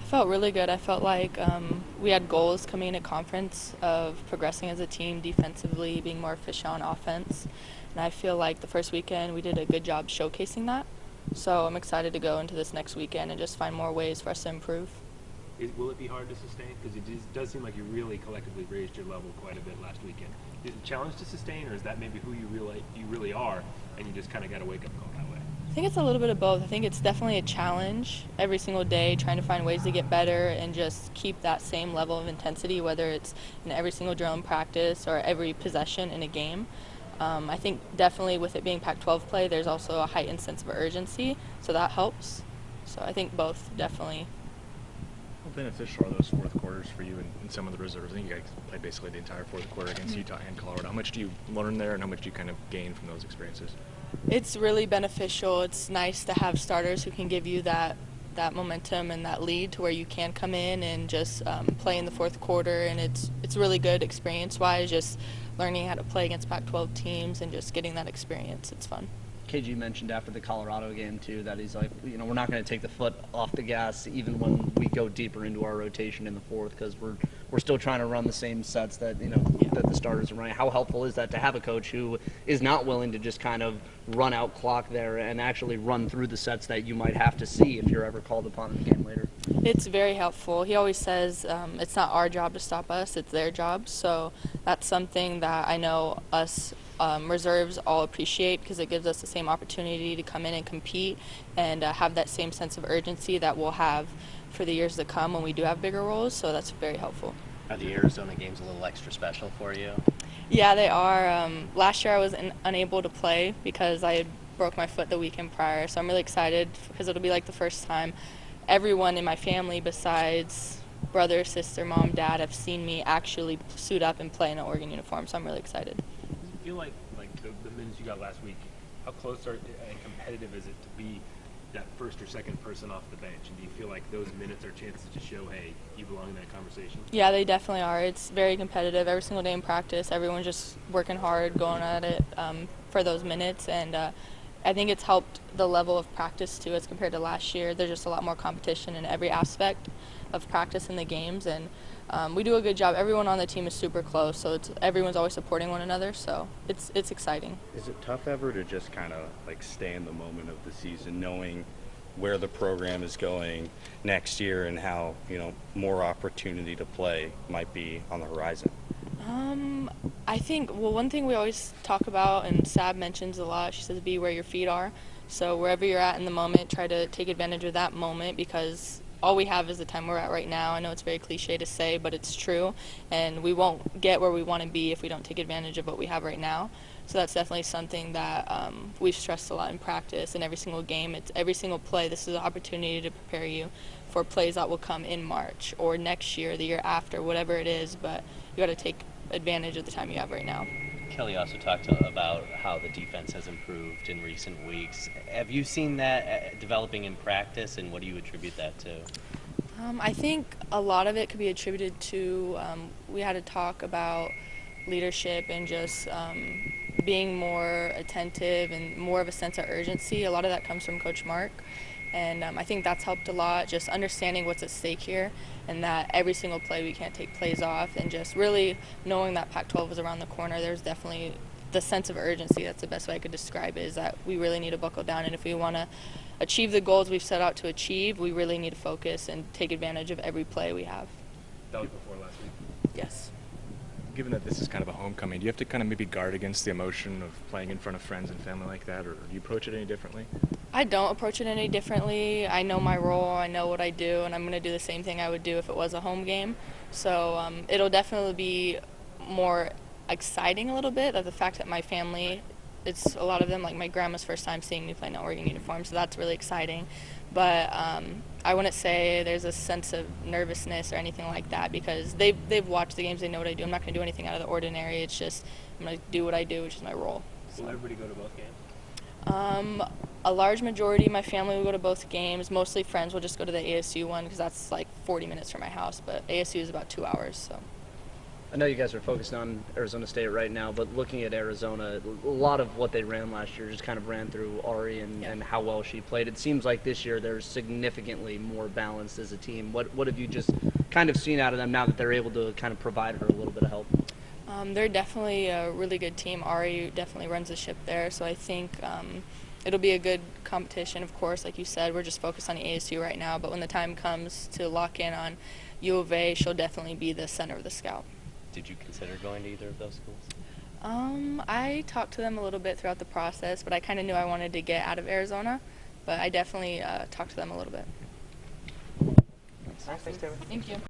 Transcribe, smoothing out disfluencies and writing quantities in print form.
Felt really good. I felt like we had goals coming into conference of progressing as a team defensively, being more efficient on offense. And I feel like the first weekend we did a good job showcasing that. So I'm excited to go into this next weekend and just find more ways for us to improve. Will it be hard to sustain? Because does seem like you really collectively raised your level quite a bit last weekend. Is it a challenge to sustain, or is that maybe who you really are, and you just kind of got to wake up call that way? I think it's a little bit of both. I think it's definitely a challenge every single day, trying to find ways to get better and just keep that same level of intensity, whether it's in every single drill and practice or every possession in a game. I think definitely with it being Pac-12 play, there's also a heightened sense of urgency, so that helps. So I think both definitely. How beneficial are those fourth quarters for you and some of the reserves? I think you guys played basically the entire fourth quarter against Utah and Colorado. How much do you learn there, and how much do you kind of gain from those experiences? It's really beneficial. It's nice to have starters who can give you that momentum and that lead to where you can come in and just play in the fourth quarter, and it's really good experience-wise, just learning how to play against Pac-12 teams and just getting that experience. It's fun. KG mentioned after the Colorado game, too, that he's like, we're not going to take the foot off the gas even when we go deeper into our rotation in the fourth, because we're still trying to run the same sets that, that the starters are running. How helpful is that to have a coach who is not willing to just kind of run out clock there and actually run through the sets that you might have to see if you're ever called upon in the game later? It's very helpful. He always says it's not our job to stop us, it's their job. So that's something that I know us reserves all appreciate, because it gives us the same opportunity to come in and compete and have that same sense of urgency that we'll have for the years to come when we do have bigger roles. So that's very helpful. Are the Arizona games a little extra special for you? Yeah, they are. Last year I was unable to play because I had broke my foot the weekend prior. So I'm really excited because it'll be like the first time everyone in my family besides brother, sister, mom, dad have seen me actually suit up and play in an Oregon uniform. So I'm really excited. Does it feel like the minutes you got last week, how close and competitive is it to be that first or second person off the bench? And do you feel like those minutes are chances to show, hey, you belong in that conversation? Yeah, they definitely are. It's very competitive every single day in practice. Everyone's just working hard, going at it for those minutes. And I think it's helped the level of practice, too, as compared to last year. There's just a lot more competition in every aspect of practice in the games. And we do a good job. Everyone on the team is super close, so everyone's always supporting one another. So it's exciting. Is it tough ever to just kind of like stay in the moment of the season, knowing where the program is going next year and how more opportunity to play might be on the horizon? I think, one thing we always talk about, and Sab mentions a lot, she says be where your feet are. So wherever you're at in the moment, try to take advantage of that moment, because all we have is the time we're at right now. I know it's very cliche to say, but it's true, and we won't get where we want to be if we don't take advantage of what we have right now. So that's definitely something that we've stressed a lot in practice. In every single game, it's every single play, this is an opportunity to prepare you for plays that will come in March or next year, the year after, whatever it is, but you got to take advantage of the time you have right now. Kelly also talked about how the defense has improved in recent weeks. Have you seen that developing in practice, and what do you attribute that to? I think a lot of it could be attributed to we had to talk about leadership and just being more attentive and more of a sense of urgency. A lot of that comes from Coach Mark. And I think that's helped a lot, just understanding what's at stake here and that every single play we can't take plays off, and just really knowing that Pac-12 is around the corner. There's definitely the sense of urgency. That's the best way I could describe it, is that we really need to buckle down. And if we want to achieve the goals we've set out to achieve, we really need to focus and take advantage of every play we have. That was before last week. Yes. Given that this is kind of a homecoming, do you have to kind of maybe guard against the emotion of playing in front of friends and family like that, or do you approach it any differently? I don't approach it any differently. I know my role, I know what I do, and I'm going to do the same thing I would do if it was a home game. So it'll definitely be more exciting a little bit, of the fact that my family, it's a lot of them, like my grandma's first time seeing me play in an Oregon uniform, so that's really exciting. But I wouldn't say there's a sense of nervousness or anything like that, because they've watched the games, they know what I do. I'm not going to do anything out of the ordinary. It's just I'm going to do what I do, which is my role. So. Will everybody go to both games? A large majority of my family will go to both games. Mostly friends will just go to the ASU one, because that's like 40 minutes from my house, but ASU is about 2 hours. So. I know you guys are focused on Arizona State right now, but looking at Arizona, a lot of what they ran last year just kind of ran through Ari and how well she played. It seems like this year they're significantly more balanced as a team. What have you just kind of seen out of them now that they're able to kind of provide her a little bit of help? They're definitely a really good team. Ari definitely runs the ship there, so I think it'll be a good competition. Of course, like you said, we're just focused on ASU right now, but when the time comes to lock in on U of A, she'll definitely be the center of the scout. Did you consider going to either of those schools? I talked to them a little bit throughout the process, but I kind of knew I wanted to get out of Arizona, but I definitely talked to them a little bit. Thanks, Taylor. Thank you.